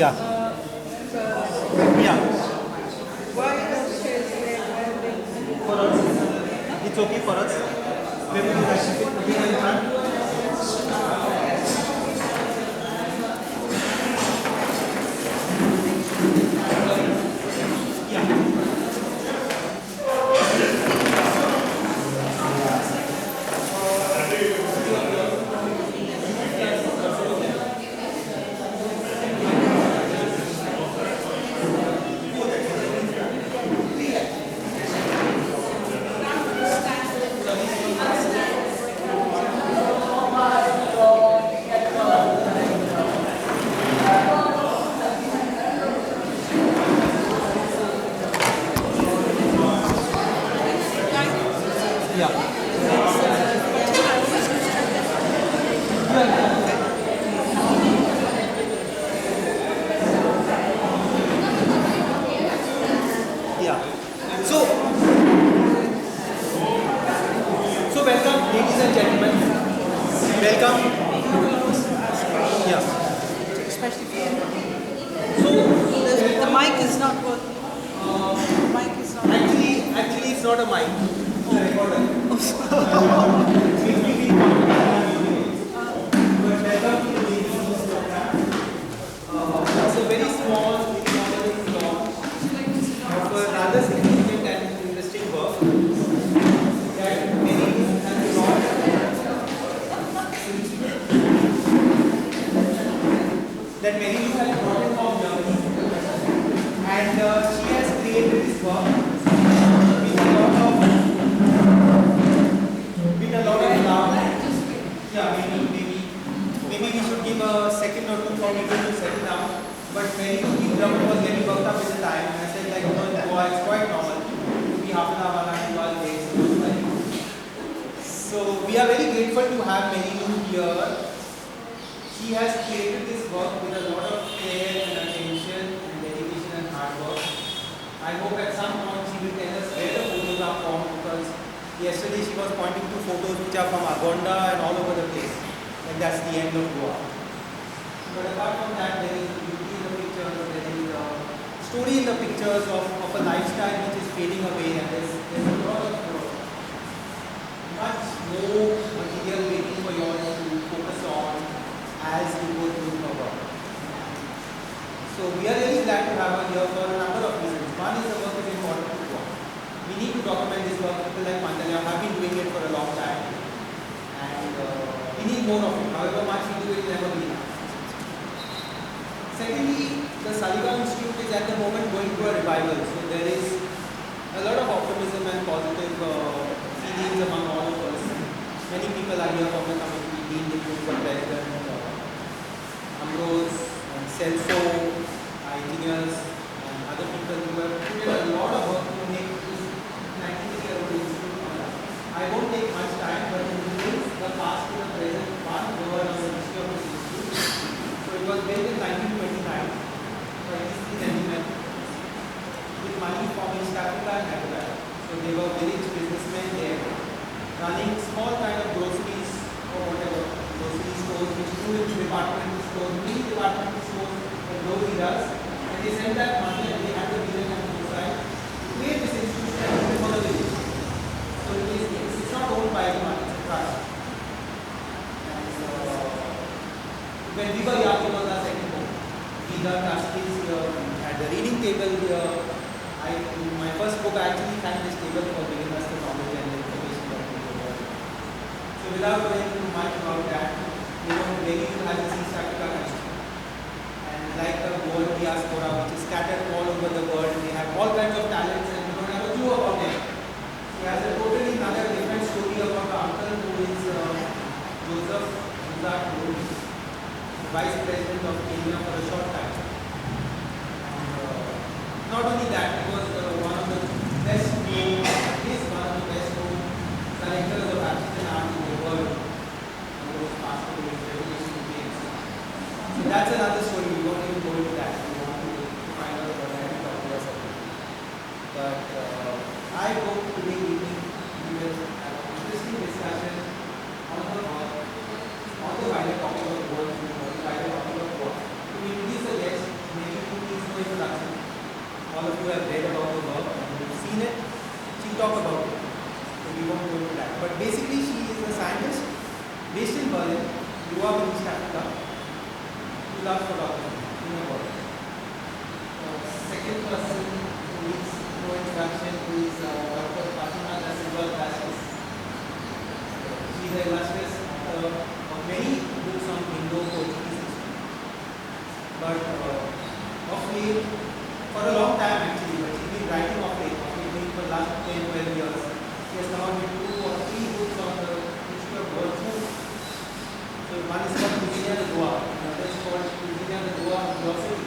Yeah. Yeah. Why those chairs there? For us, it's okay for us. Maybe you guys should be in front. That Marylou has brought in from Germany, and she has created this work with a lot of love. Yeah, maybe we should give a second or two for people to settle down. But Marylou, the drum was getting worked up with the time, and I said like, it's quite normal. It will be half an hour, 1 hour, 2 days. So we are very grateful to have Marylou here. She has created this work with a lot of care and attention and dedication and hard work. I hope at some point she will tell us where the photos are from, because yesterday she was pointing to photos which are from Agonda and all over the place. And that's the end of Goa. But apart from that, there is a beauty in the pictures, there is a story in the pictures of a lifestyle which is fading away, and there's a lot of much more material waiting for you all to focus on as you go through the work. So we are really glad to have her here for a number of reasons. One is the work is important to work. We need to document this work. People like Mandalya have been doing it for a long time, and we need more of it. However much we do, it will never be enough. Secondly, the Saligão Institute is at the moment going through a revival. So there is a lot of optimism and positive feelings among all of us. Many people are here from the community, Dean, the President, Ambrose, and Celso, engineers, and other people who have put in a lot of work to make this 90-year-old institute. I won't take much time, but it brings the past to the present, one word on the history of this institute. So it was built in 1929 by these three gentlemen with money from East Africa and Africa. So they were village businessmen there, running small kind of groceries or whatever, grocery stores, which include departmental stores, mini departmental stores, and those eras. And they sent that money and they had the village on the side to create this institution for the village. So it's not owned by anyone, it's a trust. And when we were young, it was our second home. We learned our skills here, at the reading table here. In my first book, I actually found this table for giving us the knowledge and the information that we were. So without going too much about that, Marylou has this East Africa country. And like the world diaspora, which is scattered all over the world, they have all kinds of talents and we don't have a clue about them. He has a totally another different story about the uncle who is Joseph Zuzarte, Vice President of Kenya for a short time. Not only that, he was one of the best known, collectors of African art in the world. And those passed away revolution games. So that's another story. We won't even go into that. We want to find out about that and talk to us about it. But I Berlin, grew up in East Africa, who loves photography in the world. Second person who needs no introduction is Dr. Fatima Zuzarte. She is an illustrious author of many books on Indo-Portuguese history. But of late, for a long time actually, but she's been writing of late for the last 10-12 years. She has come out with 2 or 3 books on the history of world food. So one is called Cuisine de Goa, another is called Cuisine de Goa Glossary.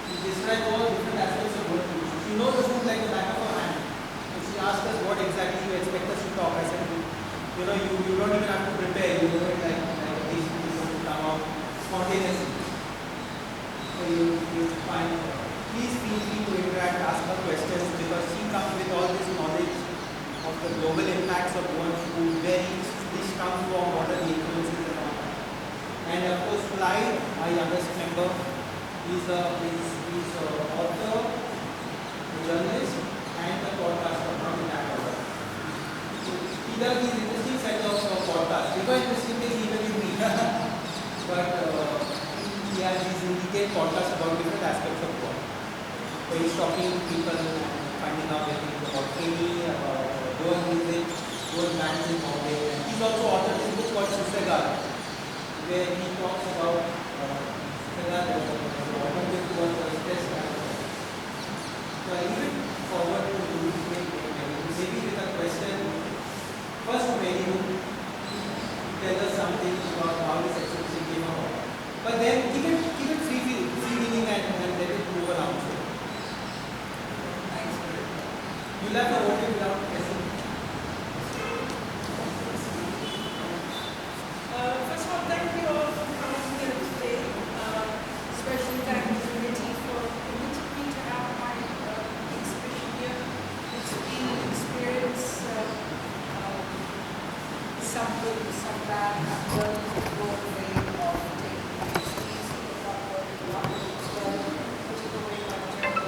She describes all different aspects of world food. She knows the food like the back of her hand. So she asked us what exactly you expect us to talk. I said, you know, you don't even have to prepare. You know it like a dish is going to come out spontaneously. So you find, please feel free to interact, ask her questions, because she comes with all this knowledge of the global impacts of Goan food, where each dish comes from, what are the influences and all that. And of course, Clyde, our youngest member, he's author, a journalist, and a podcaster from that order. So either these interesting set of podcasts, they were interesting things even with me, but he has these indicate podcasts about different aspects of Goan. So he's talking to people and finding out things about training, about Goan music, Goan bands in Bombay. And he's also authored this book called Saligão, where he talks about Saligão, the alternative towards the stress management. So I leave it forward to you, maybe with a question. First, Marylou, tell us something about how this exhibition came about. But then keep it free-wheeling and let it move around. You'll have to hold it without guessing. First of all, thank you all for coming here today. Especially thank you to Niti for inviting me to have my exhibition here. It's been an experience, some good, some bad. I've learned the whole way of taking PhDs, not working a lot as well, which is the way my journey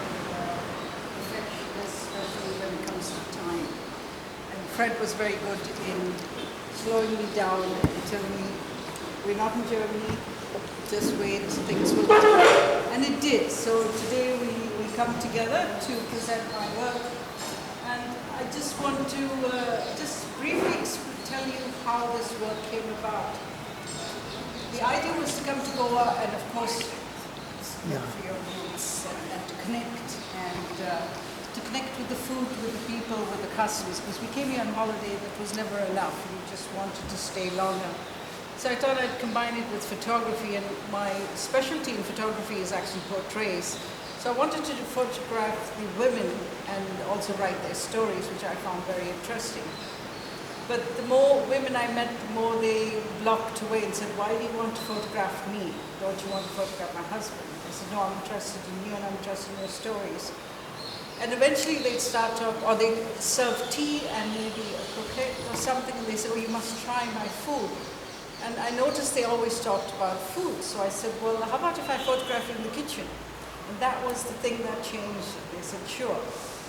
perfectionist, especially when it comes to time. And Fred was very good in slowing me down and telling me, we're not in Germany, just wait, things will come. And it did. So today we come together to present my work. And I just want to just briefly tell you how this work came about. The idea was to come to Goa and of course for your roots and to connect with the food, with the people, with the customers, because we came here on holiday that was never enough. We just wanted to stay longer. So I thought I'd combine it with photography, and my specialty in photography is actually portraits. So I wanted to photograph the women and also write their stories, which I found very interesting. But the more women I met, the more they blocked away and said, why do you want to photograph me? Don't you want to photograph my husband? I said, no, I'm interested in you and I'm interested in your stories. And eventually they'd start to, or they'd serve tea and maybe a croquette or something, and they said, oh, you must try my food. And I noticed they always talked about food. So I said, well, how about if I photograph you in the kitchen? And that was the thing that changed. They said, sure.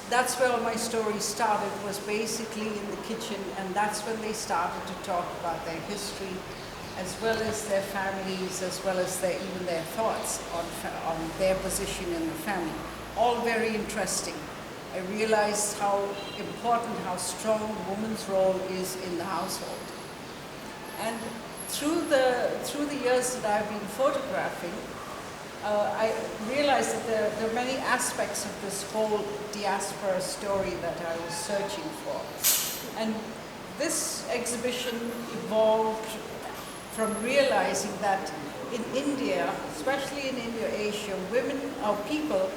That's where all my stories started, was basically in the kitchen, and that's when they started to talk about their history, as well as their families, as well as even their thoughts on their position in the family. All very interesting. I realized how important, how strong the woman's role is in the household. And through the years that I've been photographing, I realized that there are many aspects of this whole diaspora story that I was searching for. And this exhibition evolved from realizing that in India, especially in Indo-Asia, women or people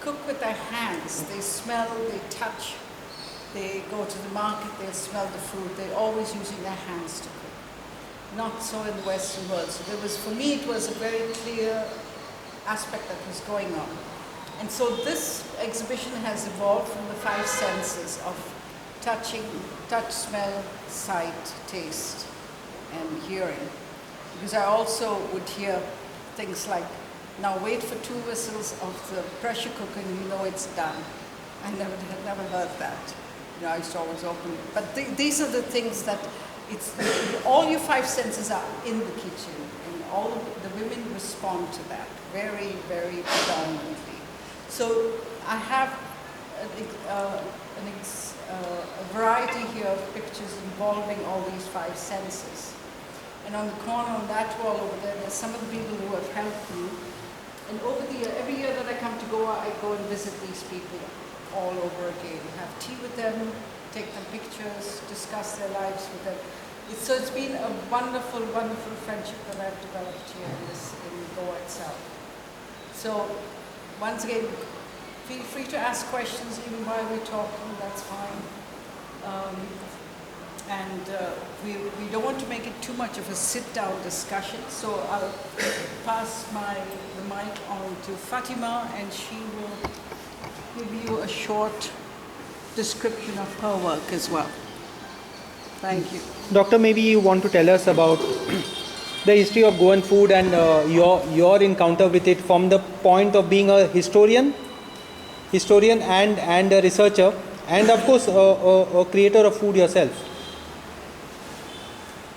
cook with their hands. They smell, they touch, they go to the market, they smell the food. They're always using their hands to cook. Not so in the Western world. So there was, for me, it was a very clear aspect that was going on. And so this exhibition has evolved from the 5 senses of touching, touch, smell, sight, taste, and hearing. Because I also would hear things like, now wait for 2 whistles of the pressure cooker and you know it's done. I had never heard that. You know, I used to always open it. But these are the things that it's all your five senses are in the kitchen, and all of the women respond to that very, very predominantly. So I have a variety here of pictures involving all these five senses. And on the corner on that wall over there, there's some of the people who have helped me. And over the year, every year that I come to Goa, I go and visit these people all over again. Have tea with them, take them pictures, discuss their lives with them. So it's been a wonderful, wonderful friendship that I've developed here in Goa itself. So once again, feel free to ask questions even while we're talking, that's fine. We don't want to make it too much of a sit-down discussion, so I'll pass the mic on to Fatima, and she will give you a short description of her work as well. Thank you. Doctor, maybe you want to tell us about the history of Goan food and your encounter with it from the point of being a historian and a researcher, and of course a creator of food yourself.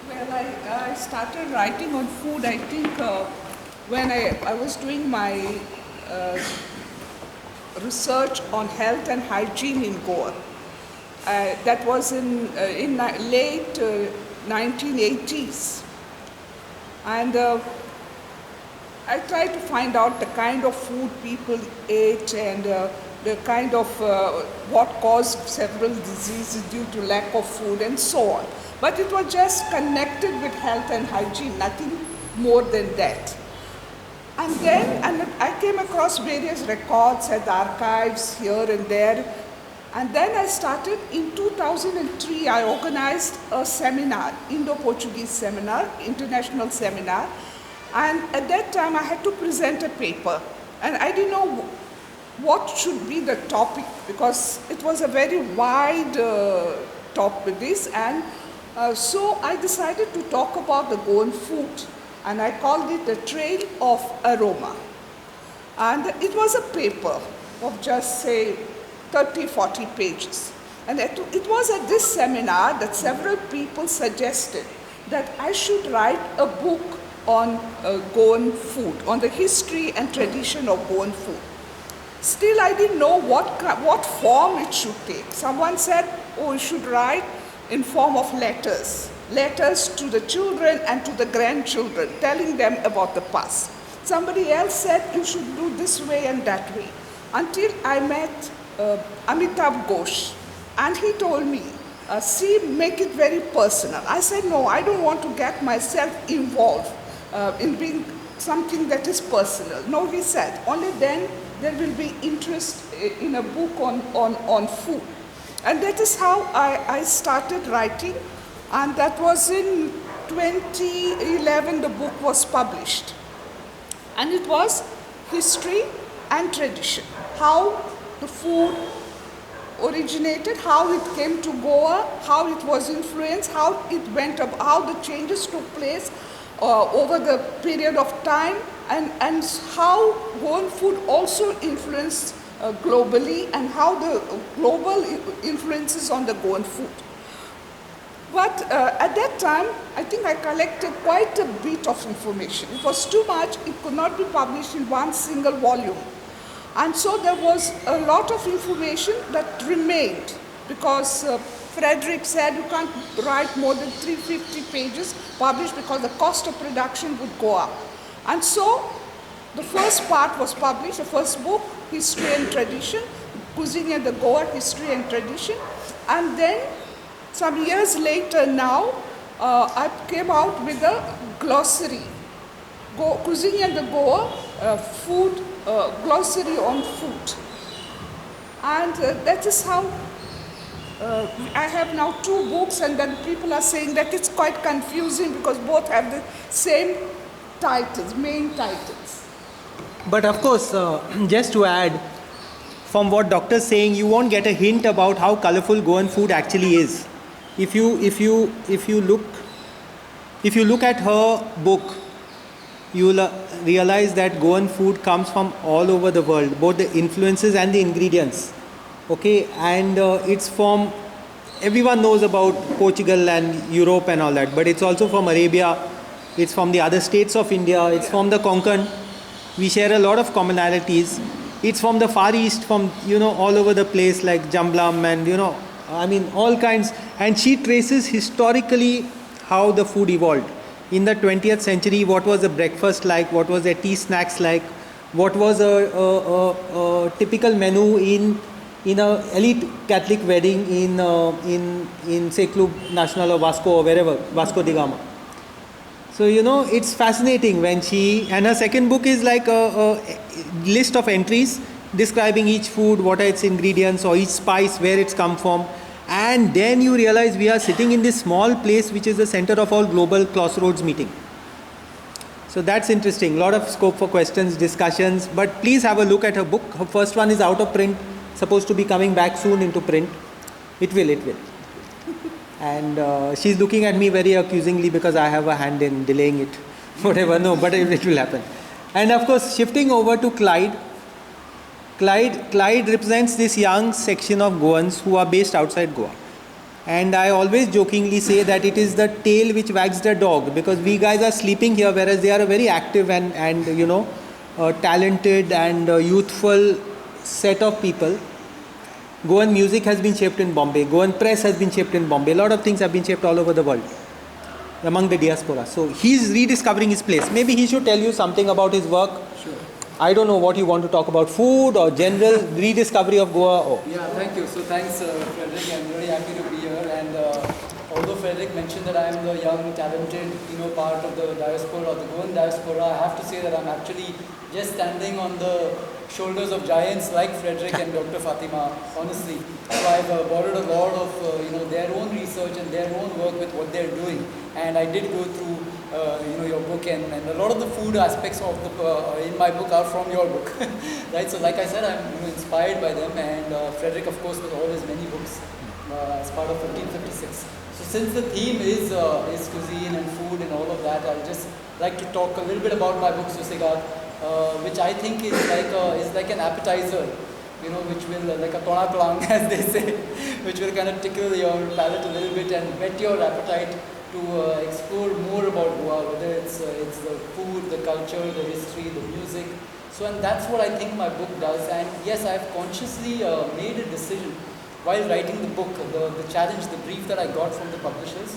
Well, I started writing on food, I think, when I was doing my research on health and hygiene in Goa. That was in late 1980s. And I tried to find out the kind of food people ate and the kind of what caused several diseases due to lack of food and so on. But it was just connected with health and hygiene, nothing more than that. And then I came across various records at the archives here and there. And then I started, in 2003, I organized a seminar, Indo-Portuguese seminar, international seminar. And at that time, I had to present a paper. And I didn't know what should be the topic, because it was a very wide topic, this. And so I decided to talk about the Goan food. And I called it The Trail of Aroma. And it was a paper of just, say, 30, 40 pages. And it was at this seminar that several people suggested that I should write a book on Goan food, on the history and tradition of Goan food. Still, I didn't know what form it should take. Someone said, oh, you should write in form of letters to the children and to the grandchildren, telling them about the past. Somebody else said, you should do this way and that way. Until I met Amitabh Ghosh, and he told me, make it very personal. I said, no, I don't want to get myself involved in being something that is personal. No, he said, only then there will be interest in a book on food. And that is how I started writing, and that was in 2011 the book was published. And it was history and tradition, how the food originated, how it came to Goa, how it was influenced, how it went up, how the changes took place over the period of time, and how Goan food also influenced globally, and how the global influences on the Goan food. But at that time, I think I collected quite a bit of information. It was too much, it could not be published in one single volume. And so there was a lot of information that remained, because Frederick said you can't write more than 350 pages published because the cost of production would go up. And so the first part was published, the first book, History and Tradition, Cuisine and the Goa, History and Tradition. And then some years later now, I came out with a glossary, Cuisine and the Goa, food, glossary on food. And that is how I have now two books, and then people are saying that it's quite confusing because both have the same titles, main titles. But of course, just to add, from what doctor is saying, you won't get a hint about how colorful Goan food actually is. If you look at her book, you will realize that Goan food comes from all over the world, both the influences and the ingredients. Okay, and it's from everyone knows about Portugal and Europe and all that, but it's also from Arabia, it's from the other states of India, it's from the Konkan. We share a lot of commonalities. It's from the Far East, from, all over the place, like Jamblam and, all kinds. And she traces historically how the food evolved. In the 20th century, what was a breakfast like, what was a tea snacks like, what was a typical menu in a elite Catholic wedding in say Club Nacional or Vasco or wherever, Vasco da Gama. So it's fascinating when and her second book is like a list of entries describing each food, what are its ingredients or each spice, where it's come from. And then you realize we are sitting in this small place which is the center of all global crossroads meeting. So that's interesting, a lot of scope for questions, discussions, but please have a look at her book. Her first one is out of print, supposed to be coming back soon into print. It will. And she's looking at me very accusingly because I have a hand in delaying it. Whatever, no, but it will happen. And of course, shifting over to Clyde. Clyde represents this young section of Goans who are based outside Goa. And I always jokingly say that it is the tail which wags the dog, because we guys are sleeping here, whereas they are a very active and talented and youthful set of people. Goan music has been shaped in Bombay. Goan press has been shaped in Bombay. A lot of things have been shaped all over the world among the diaspora. So he's rediscovering his place. Maybe he should tell you something about his work. Sure. I don't know what you want to talk about, food or general rediscovery of Goa. Or Yeah, thank you. So thanks, Frederick. I'm very happy to be here. And although Frederick mentioned that I'm the young, talented, part of the diaspora, the Goan diaspora, I have to say that I'm actually just standing on the shoulders of giants like Frederick and Dr. Fatima, honestly. So I've borrowed a lot of their own research and their own work with what they're doing. And I did go through your book, and a lot of the food aspects of the in my book are from your book, right? So like I said, I'm inspired by them, and Frederick, of course, with all his many books as part of 1556. So since the theme is cuisine and food and all of that, I'll just like to talk a little bit about my book Susegat, which I think is like an appetizer, which will, like a tona klang as they say, which will kind of tickle your palate a little bit and whet your appetite to explore more about Goa, whether it's the food, the culture, the history, the music. So, and that's what I think my book does. And yes, I've consciously made a decision while writing the book. The challenge, the brief that I got from the publishers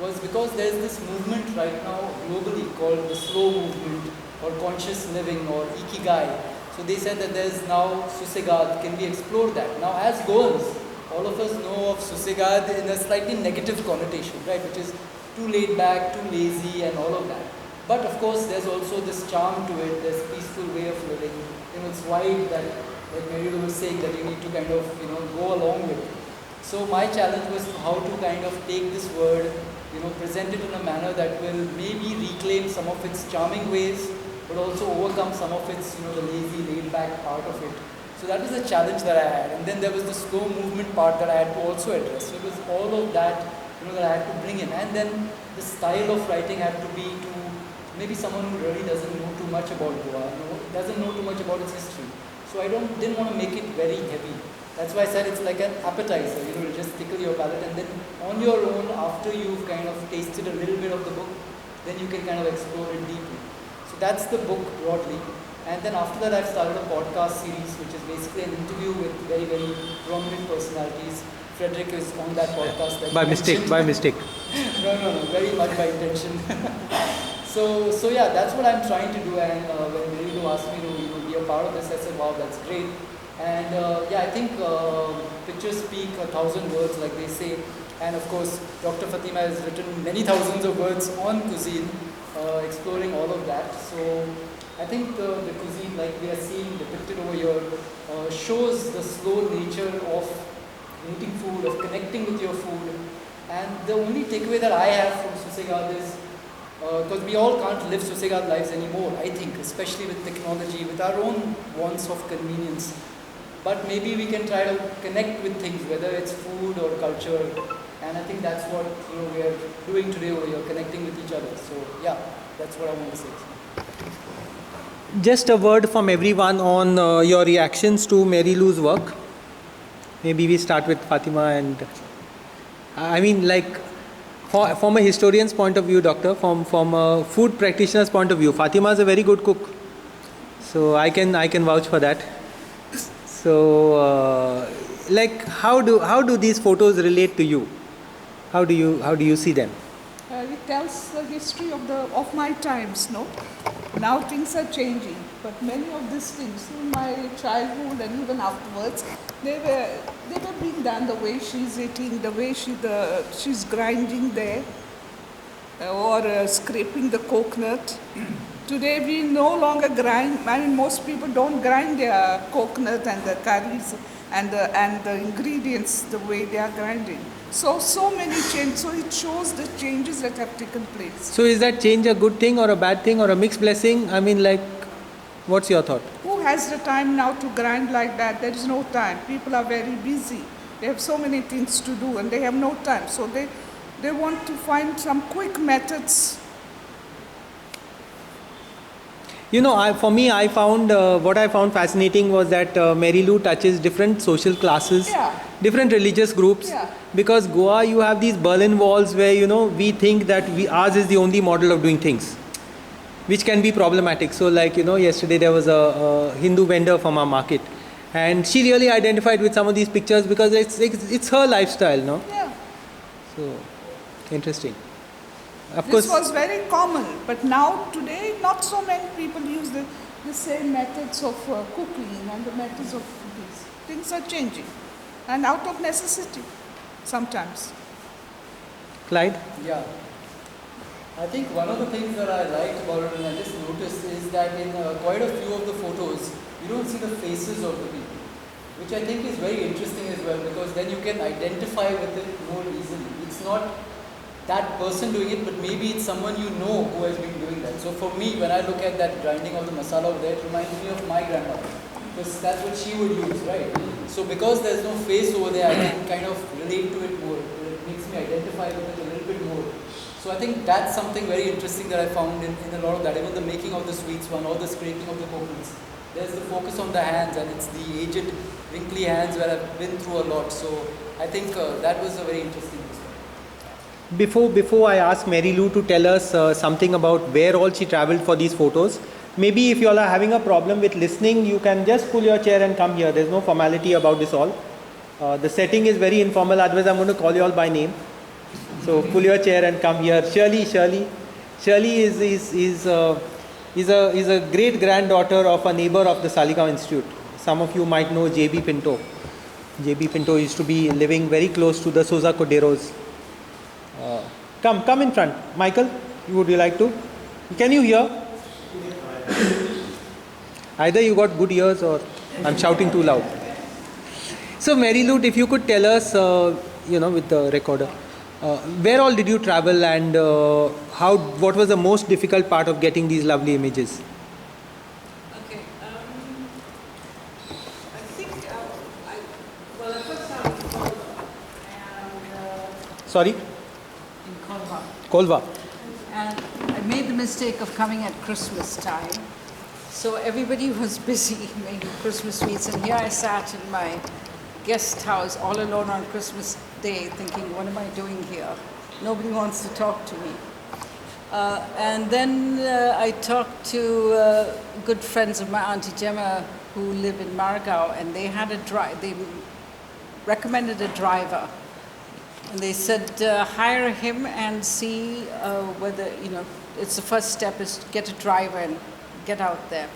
was because there's this movement right now globally called the slow movement or conscious living or ikigai. So they said that there's now Susegat, can we explore that? Now as Goans, all of us know of Susegat in a slightly negative connotation, right, which is too laid back, too lazy and all of that. But of course there's also this charm to it, this peaceful way of living. It's wide that, like Marylou was saying, that you need to kind of, go along with. So my challenge was how to kind of take this word, present it in a manner that will maybe reclaim some of its charming ways, but also overcome some of its, the lazy, laid-back part of it. So that was the challenge that I had. And then there was the slow movement part that I had to also address. So it was all of that, that I had to bring in. And then the style of writing had to be to maybe someone who really doesn't know too much about Goa, doesn't know too much about its history. So I didn't want to make it very heavy. That's why I said it's like an appetizer, it'll just tickle your palate, and then on your own, after you've kind of tasted a little bit of the book, then you can kind of explore it deeply. So that's the book broadly. And then after that, I've started a podcast series, which is basically an interview with very, very prominent personalities. Frederick is on that podcast. By mistake. No, very much by intention. So yeah, that's what I'm trying to do. And when Marylou asked me to be a part of this, I said, wow, that's great. And I think pictures speak 1,000 words, like they say. And of course, Dr. Fatima has written many thousands of words on cuisine, exploring all of that. So I think the cuisine, like we are seeing depicted over here, shows the slow nature of eating food, of connecting with your food. And the only takeaway that I have from Susegat is, because we all can't live Susegat lives anymore, I think, especially with technology, with our own wants of convenience. But maybe we can try to connect with things, whether it's food or culture. And I think that's what we are doing today over here, connecting with each other. So yeah, that's what I want to say. Just a word from everyone on your reactions to Marylou's work. Maybe we start with Fatima and... I mean, like, from a historian's point of view, doctor, from a food practitioner's point of view, Fatima is a very good cook. So I can vouch for that. So, like, how do these photos relate to you? How do you see them? It tells the history of my times, no? Now things are changing, but many of these things in my childhood and even afterwards, they were being done. The way she's eating, the way she's grinding there, or scraping the coconut. Today we no longer grind. I mean, most people don't grind their coconut and the curries and the ingredients the way they are grinding. So many changes. So it shows the changes that have taken place. So is that change a good thing or a bad thing or a mixed blessing? I mean, like, what's your thought? Who has the time now to grind like that? There is no time. People are very busy. They have so many things to do and they have no time. So they want to find some quick methods. You know, what I found fascinating was that Marylou touches different social classes, Yeah. different religious groups. Yeah. Because Goa, you have these Berlin walls where, you know, we think that ours is the only model of doing things, which can be problematic. So, like, you know, yesterday there was a Hindu vendor from our market, and she really identified with some of these pictures because it's her lifestyle, no? Yeah. So, interesting. Of This course. was very common, but now today not so many people use the same methods of cooking and the methods of these. Things are changing and out of necessity sometimes. Clyde? Yeah. I think one of the things that I liked about it and I just noticed is that in quite a few of the photos, you don't see the faces of the people, which I think is very interesting as well because then you can identify with it more easily. It's not that person doing it, but maybe it's someone you know who has been doing that. So for me, when I look at that grinding of the masala over there, it reminds me of my grandmother, because that's what she would use, right? So because there's no face over there, I can kind of relate to it more. It makes me identify with it a little bit more. So I think that's something very interesting that I found in a lot of that, even the making of the sweets one or the scraping of the coconuts. There's the focus on the hands, and it's the aged, wrinkly hands where I've been through a lot. So I think that was a very interesting aspect. Before I ask Marylou to tell us something about where all she traveled for these photos, maybe if you all are having a problem with listening, you can just pull your chair and come here. There's no formality about this all. The setting is very informal, otherwise I'm going to call you all by name. So pull your chair and come here. Shirley is a great granddaughter of a neighbor of the Saligão Institute. Some of you might know JB Pinto. JB Pinto used to be living very close to the Souza Corderos. Come in front. Michael, would you like to? Can you hear? Either you got good ears or I'm shouting too loud. So Marylou, if you could tell us, with the recorder, where all did you travel and what was the most difficult part of getting these lovely images? Okay. I think I first started in Kolva and Sorry? in Kolva, Kolva. and I made the mistake of coming at Christmas time. So everybody was busy making Christmas sweets, and here I sat in my guest house all alone on Christmas Day, thinking, "What am I doing here? Nobody wants to talk to me." And then I talked to good friends of my Auntie Gemma who live in Margao, and they had they recommended a driver. And they said, hire him and see whether, it's the first step is to get a driver and get out there.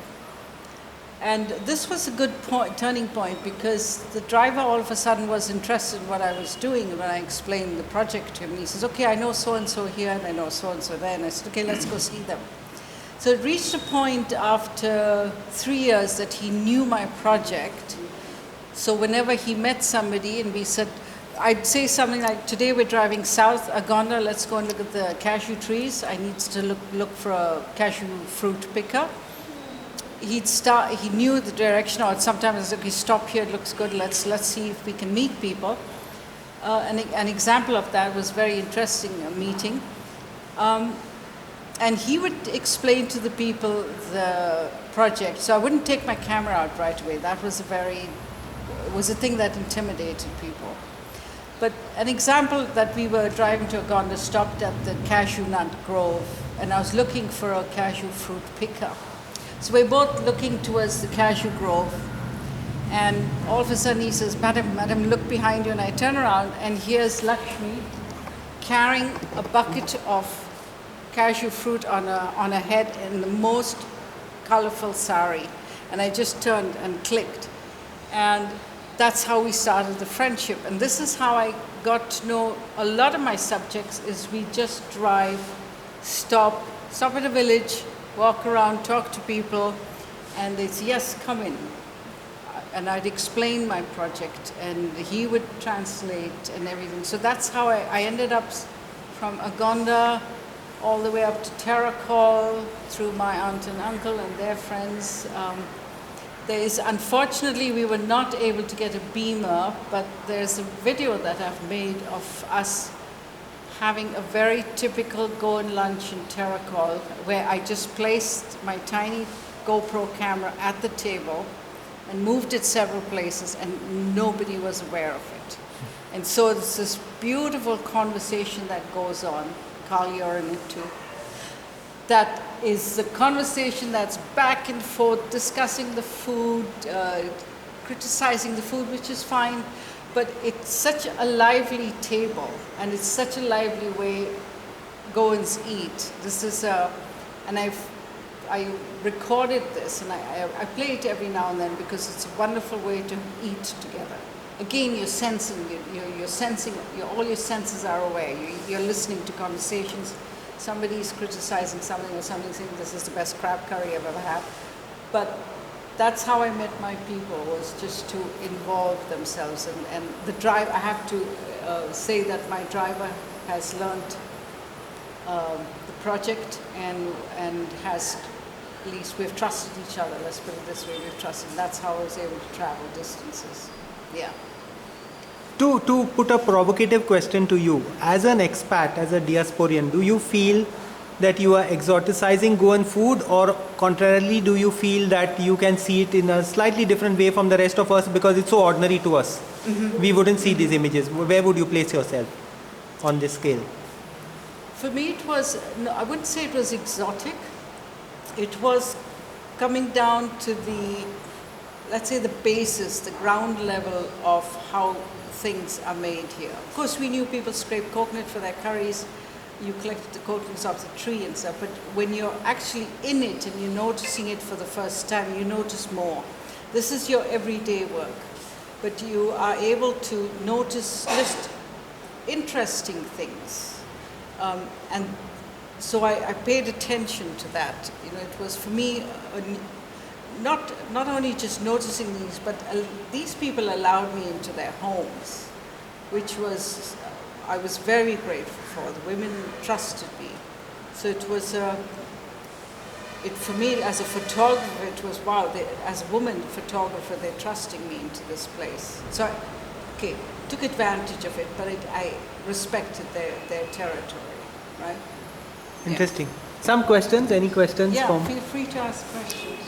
And this was a good turning point, because the driver all of a sudden was interested in what I was doing when I explained the project to him. He says, "Okay, I know so-and-so here and I know so-and-so there." And I said, "Okay, let's go see them." So it reached a point after 3 years that he knew my project. So whenever he met somebody and we said, I'd say something like, "Today we're driving south, Agonda, let's go and look at the cashew trees. I need to look for a cashew fruit picker." He knew the direction, or sometimes he stop here, it looks good, let's see if we can meet people. An example of that was very interesting, a meeting. And he would explain to the people the project. So I wouldn't take my camera out right away. That was a thing that intimidated people. But an example that we were driving to Uganda, stopped at the cashew nut grove, and I was looking for a cashew fruit picker. So we're both looking towards the cashew grove, and all of a sudden he says, madam, look behind you, and I turn around, and here's Lakshmi carrying a bucket of cashew fruit on a head in the most colorful sari. And I just turned and clicked. And that's how we started the friendship. And this is how I got to know a lot of my subjects, is we just drive, stop at a village, walk around, talk to people, and they'd say, yes, come in. And I'd explain my project, and he would translate and everything. So that's how I ended up from Uganda all the way up to Terrakol, through my aunt and uncle and their friends. Unfortunately, we were not able to get a beamer, but there's a video that I've made of us having a very typical Goan lunch in Terrakol, where I just placed my tiny GoPro camera at the table and moved it several places, and nobody was aware of it. And so it's this beautiful conversation that goes on. Carl, you're in it too. That is the conversation that's back and forth, discussing the food, criticizing the food, which is fine, but it's such a lively table, and it's such a lively way Goans eat. This is and I recorded this, and I play it every now and then because it's a wonderful way to eat together. Again, you're sensing, you're sensing, all your senses are aware. You're listening to conversations. Somebody's criticizing something, or somebody saying this is the best crab curry I've ever had. But that's how I met my people, was just to involve themselves. And the drive, I have to say that my driver has learned the project and has, at least we've trusted each other, let's put it this way, we've trusted. That's how I was able to travel distances. Yeah. To put a provocative question to you, as an expat, as a diasporian, do you feel that you are exoticizing Goan food, or contrarily, do you feel that you can see it in a slightly different way from the rest of us because it's so ordinary to us? Mm-hmm. We wouldn't see these images. Where would you place yourself on this scale? For me, it was, no, I wouldn't say it was exotic. It was coming down to the, let's say, the basis, the ground level of how things are made here. Of course, we knew people scrape coconut for their curries. You collected the coconuts off the tree and stuff. But when you're actually in it and you're noticing it for the first time, you notice more. This is your everyday work. But you are able to notice just interesting things. And so I paid attention to that. You know, it was for me not only just noticing these, but these people allowed me into their homes, which was, I was very grateful for. The women trusted me. So it was, for me as a photographer, it was, wow, as a woman photographer, they're trusting me into this place. So I took advantage of it, but I respected their territory, right? Interesting. Yeah. Some questions? Any questions? Yeah, feel free to ask questions.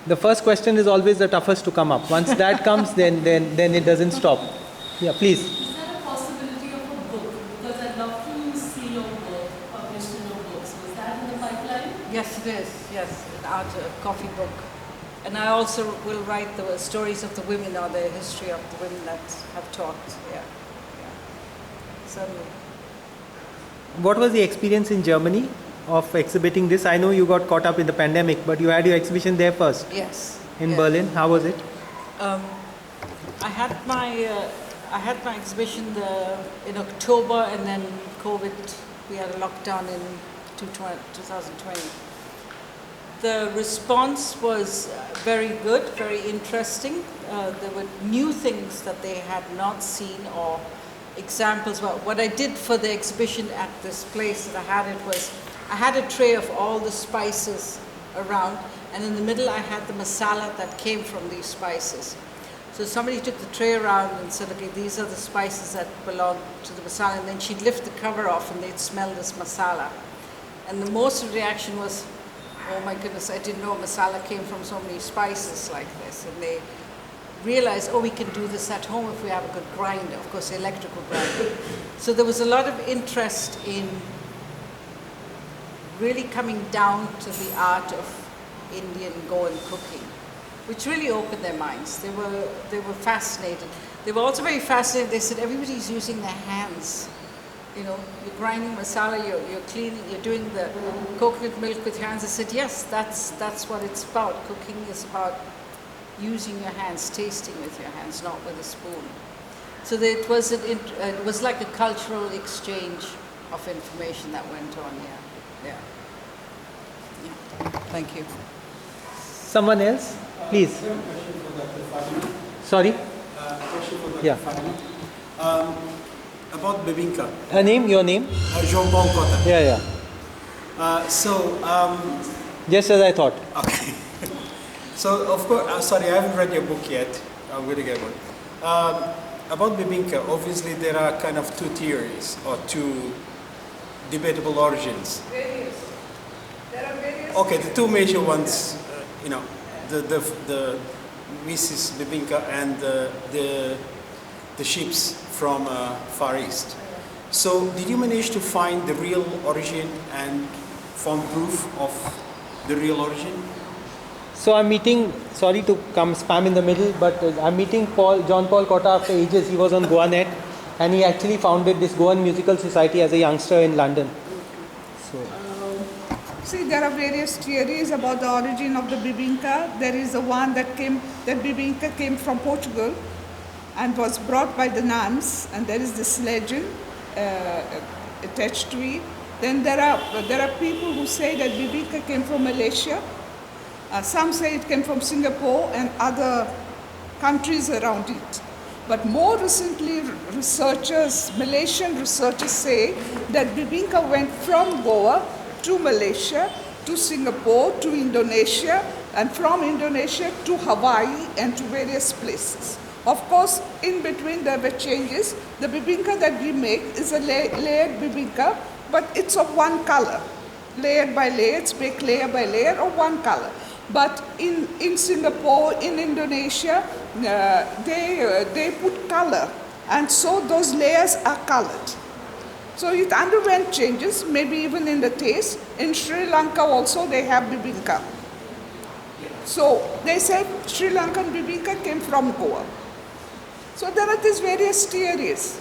The first question is always the toughest to come up. Once that comes, then it doesn't stop. Yeah, please. Is there a possibility of a book? Because I'd love to see your book published in your books. Was that in the pipeline? Yes, it is. Yes, a coffee book. And I also will write the stories of the women, or the history of the women that have talked. Yeah. Certainly. What was the experience in Germany of exhibiting this? I know you got caught up in the pandemic, but you had your exhibition there first. Yes. In Berlin. How was it? I had my exhibition in October, and then COVID, we had a lockdown in 2020. The response was very good, very interesting. There were new things that they had not seen, or examples. Well, what I did for the exhibition at this place that I had it was, I had a tray of all the spices around, and in the middle I had the masala that came from these spices. So somebody took the tray around and said, okay, these are the spices that belong to the masala, and then she'd lift the cover off and they'd smell this masala. And the most reaction was, oh my goodness, I didn't know masala came from so many spices like this. And they realized, oh, we can do this at home if we have a good grinder, of course, electrical grinder. So there was a lot of interest in really coming down to the art of Indian Goan cooking, which really opened their minds. They were fascinated. They were also very fascinated. They said, everybody's using their hands. You know, you're grinding masala, you're cleaning, you're doing the coconut milk with your hands. I said, yes, that's what it's about. Cooking is about using your hands, tasting with your hands, not with a spoon. So that it was like a cultural exchange of information that went on. Yeah. Thank you. Someone else, please. I have a question for Dr. Fadima. Sorry. Question for Dr. Yeah. Fadima. About bebinka. Her name, your name? Jean-Paul Cotta. Yeah. Just as I thought. Okay. So, of course, sorry, I haven't read your book yet. I'm going to get one. About bebinka, obviously there are kind of two theories or two debatable origins. Various. There are various. Okay, the two major ones, the Mrs. Bebinka and the ships from Far East. So, did you manage to find the real origin and found proof of the real origin? So I'm meeting, sorry to come spam in the middle, but I'm meeting John Paul Cotta after ages. He was on GoaNet and he actually founded this Goan Musical Society as a youngster in London. So. See, there are various theories about the origin of the bebinka. There is the one that bebinka came from Portugal and was brought by the nuns, and there is this legend attached to it. Then there are people who say that bebinka came from Malaysia. Some say it came from Singapore and other countries around it. But more recently, Malaysian researchers say that bebinka went from Goa to Malaysia, to Singapore, to Indonesia, and from Indonesia to Hawaii and to various places. Of course, in between there were changes. The bebinka that we make is a layered bebinka, but it's of one color. Layered by layer, it's baked layer by layer of one color. But in Singapore, in Indonesia, they put color, and so those layers are colored. So it underwent changes, maybe even in the taste. In Sri Lanka also they have bebinka. So they said Sri Lankan bebinka came from Goa. So there are these various theories.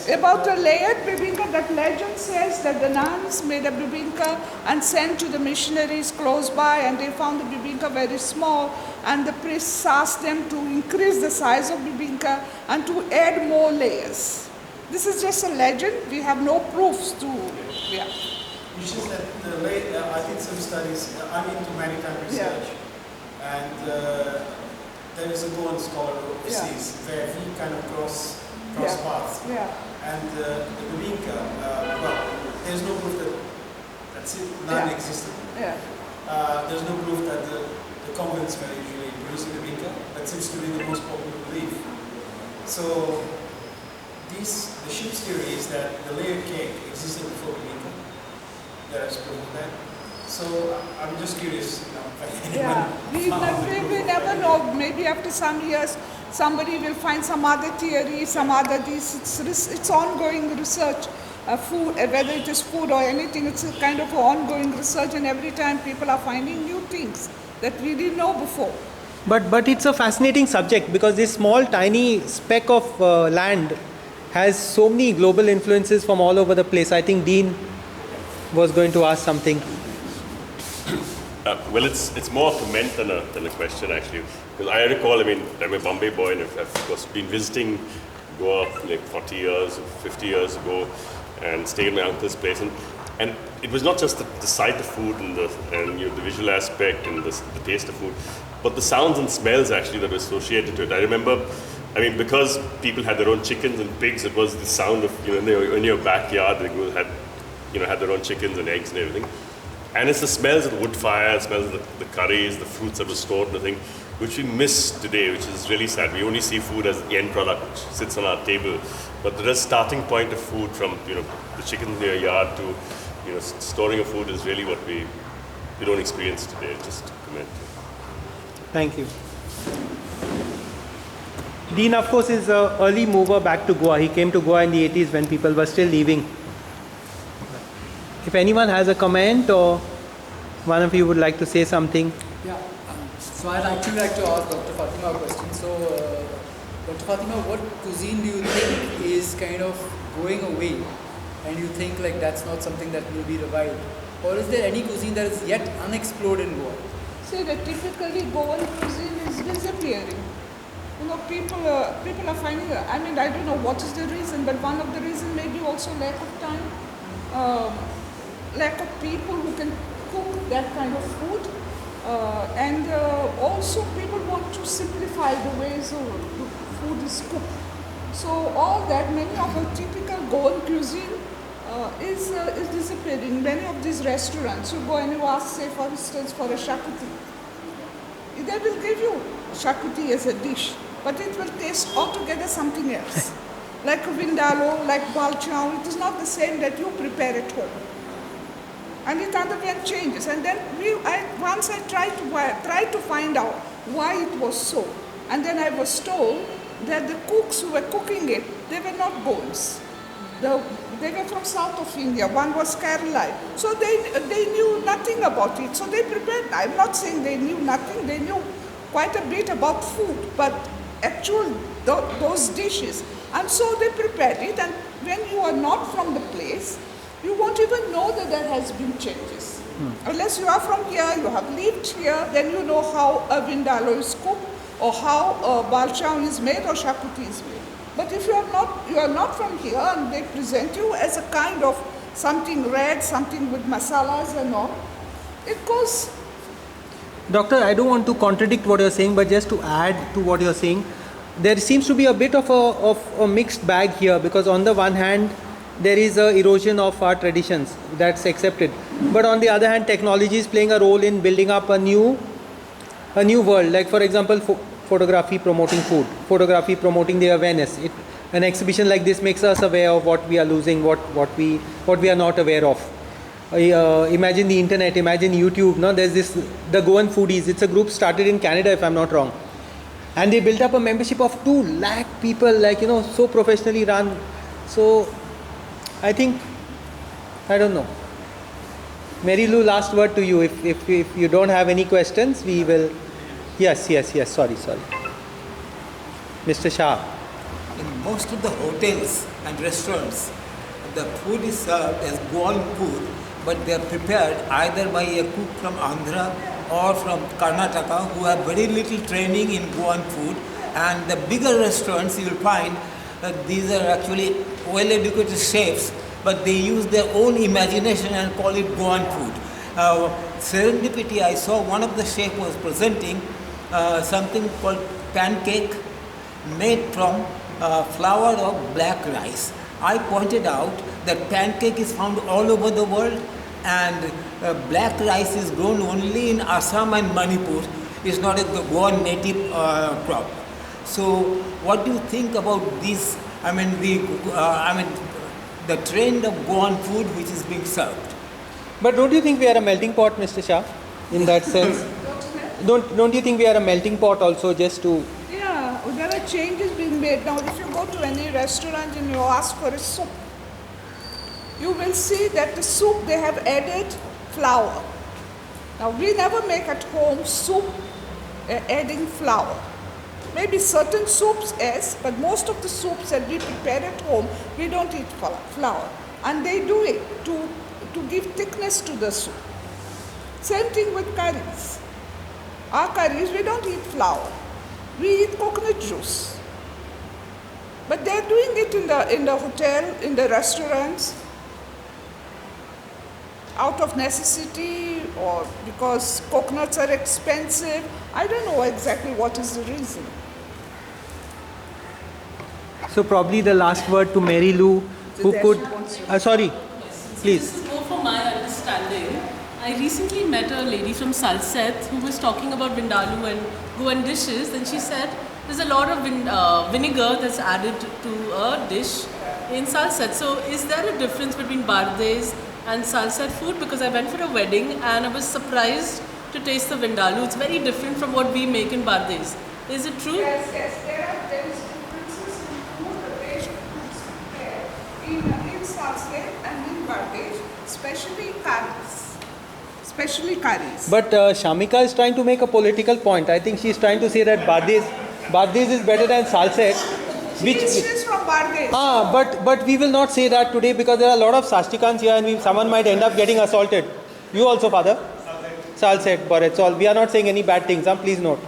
About a layered bebinka, that legend says that the nuns made a bebinka and sent to the missionaries close by, and they found the bebinka very small, and the priests asked them to increase the size of bebinka and to add more layers. This is just a legend. We have no proofs to. Yeah. It's just that I did some studies. I'm into maritime research, and there is a Goan scholar overseas where he kind of cross paths. Yeah. And the bebinka, there's no proof that that's it, non-existent. Yeah. There's no proof that the convents were usually producing bebinka. That seems to be the most popular belief. So the ship's theory is that the layered cake existed before bebinka. There is proof of that. So I'm just curious, We never know. Maybe after some years, somebody will find some other theory, some other this. It's ongoing research. Food, whether it is food or anything, it's a kind of ongoing research, and every time people are finding new things that we didn't know before. But it's a fascinating subject because this small tiny speck of land has so many global influences from all over the place. I think Dean was going to ask something. Well, it's more a comment than a question actually. Because I recall, I'm a Bombay boy and I've of course been visiting Goa like 40 years, 50 years ago, and stayed in my uncle's place. And it was not just the sight of food and the visual aspect and the taste of food, but the sounds and smells actually that were associated to it. I remember, because people had their own chickens and pigs, it was the sound of, in your backyard, they had their own chickens and eggs and everything. And it's the smells of the wood fire, the smells of the curries, the fruits that were stored and the thing, which we miss today, which is really sad. We only see food as the end product, which sits on our table. But the starting point of food from, the chickens in your yard to, storing of food is really what we we don't experience today. Just to comment. Thank you. Dean, of course, is an early mover back to Goa. He came to Goa in the 80s when people were still leaving. If anyone has a comment or one of you would like to say something. Yeah, so I'd actually like to ask Dr. Fatima a question. So, Dr. Fatima, what cuisine do you think is kind of going away and you think like that's not something that will be revived? Or is there any cuisine that is yet unexplored in Goa? See, the typically Goan cuisine is disappearing. You know, people are finding, I mean, I don't know what is the reason, but one of the reasons may be also lack of time, lack of people who can cook that kind of food, and also people want to simplify the ways of food is cooked. So all that, many of our typical Goan cuisine is disappearing. Many of these restaurants, you go and you ask, say for instance, for a shakuti. They will give you shakuti as a dish, but it will taste altogether something else. Like vindaloo, like balchao, it is not the same that you prepare at home. And it underwent changes. And then once I tried to find out why it was so. And then I was told that the cooks who were cooking it, they were not Goans. They were from south of India. One was Caroline. So they knew nothing about it. So they prepared. I'm not saying they knew nothing. They knew quite a bit about food, but those dishes. And so they prepared it. And when you are not from the place, you won't even know that there has been changes. Unless you are from here, you have lived here, then you know how a vindaloo is cooked, or how balchao is made, or shakuti is made. But if you are not from here, and they present you as a kind of something red, something with masalas and all, it goes. Doctor, I don't want to contradict what you're saying, but just to add to what you're saying, there seems to be a bit of a mixed bag here, because on the one hand, there is an erosion of our traditions, that's accepted. But on the other hand, technology is playing a role in building up a new world. Like for example, photography promoting food, photography promoting the awareness. An exhibition like this makes us aware of what we are losing, what we are not aware of. Imagine the internet, imagine YouTube. No, there's the Goan Foodies. It's a group started in Canada, if I'm not wrong, and they built up a membership of 2 lakh people, like so professionally run. So I think, I don't know. Marylou, last word to you. If you don't have any questions, we will. Yes. Sorry. Mr. Shah. In most of the hotels and restaurants, the food is served as Goan food, but they are prepared either by a cook from Andhra or from Karnataka who have very little training in Goan food. And the bigger restaurants, you will find that these are actually well-educated chefs, but they use their own imagination and call it Goan food. Serendipity, I saw one of the chefs was presenting something called pancake made from flour of black rice. I pointed out that pancake is found all over the world, and black rice is grown only in Assam and Manipur. It's not a Goan native crop. So, what do you think about this? The trend of Goan food which is being served. But don't you think we are a melting pot, Mr. Shah, in that sense? Don't you think we are a melting pot also, just to... Yeah, there are changes being made. Now, if you go to any restaurant and you ask for a soup, you will see that the soup, they have added flour. Now, we never make at home soup adding flour. Maybe certain soups, yes, but most of the soups that we prepare at home, we don't eat flour. And they do it to give thickness to the soup. Same thing with curries. Our curries, we don't eat flour. We eat coconut juice. But they're doing it in the hotel, in the restaurants, out of necessity or because coconuts are expensive. I don't know exactly what is the reason. So probably the last word to Marylou, who could... sorry, please. This is more from my understanding. I recently met a lady from Salset who was talking about vindaloo and Goan dishes, and she said there's a lot of vinegar that's added to a dish in Salset. So is there a difference between Bardes and Salset food because I went for a wedding and I was surprised to taste the Vindaloo. It's very different from what we make in Bardes. Is it true? Yes, there is differences in food, the way foods prepare in Salset and in Bardes, especially curries. But Shamika is trying to make a political point. I think she is trying to say that Bardes is better than Salset. She's from Bardes. But we will not say that today because there are a lot of Sashtikans here and someone might end up getting assaulted. You also, father? Salset, but it's all. We are not saying any bad things, please note.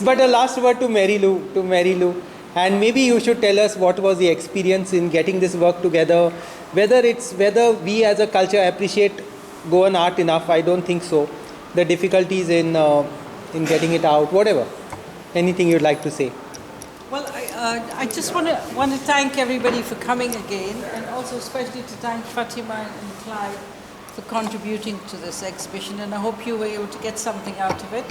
But a last word to Marylou. And maybe you should tell us what was the experience in getting this work together. Whether we as a culture appreciate Goan art enough, I don't think so. The difficulties in getting it out, whatever. Anything you'd like to say? Well, I just want to thank everybody for coming again, and also especially to thank Fatima and Clyde for contributing to this exhibition, and I hope you were able to get something out of it.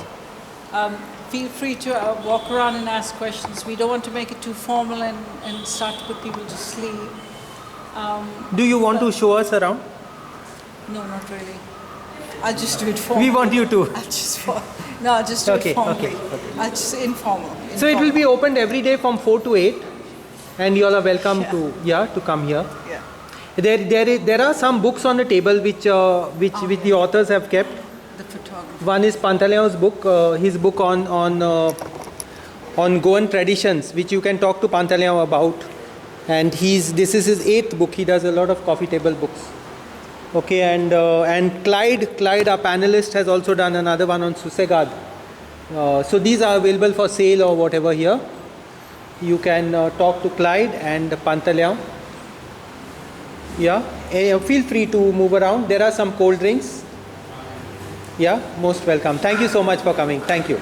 Feel free to walk around and ask questions. We don't want to make it too formal and start to put people to sleep. Do you want to show us around? No, not really. I'll just do it formally. We want you to. I'll just do it formally. Okay. I'll just informal. So it will be opened every day from 4 to 8, and you all are welcome to come here. Yeah. There are some books on the table which the authors have kept. The photography. One is Pantaleon's book, his book on Goan traditions, which you can talk to Pantaleon about. And this is his 8th book. He does a lot of coffee table books. Okay, and Clyde, our panelist, has also done another one on Susegad. So these are available for sale or whatever here. You can talk to Clyde and Pantaleon. Yeah, feel free to move around. There are some cold drinks. Yeah, most welcome. Thank you so much for coming. Thank you.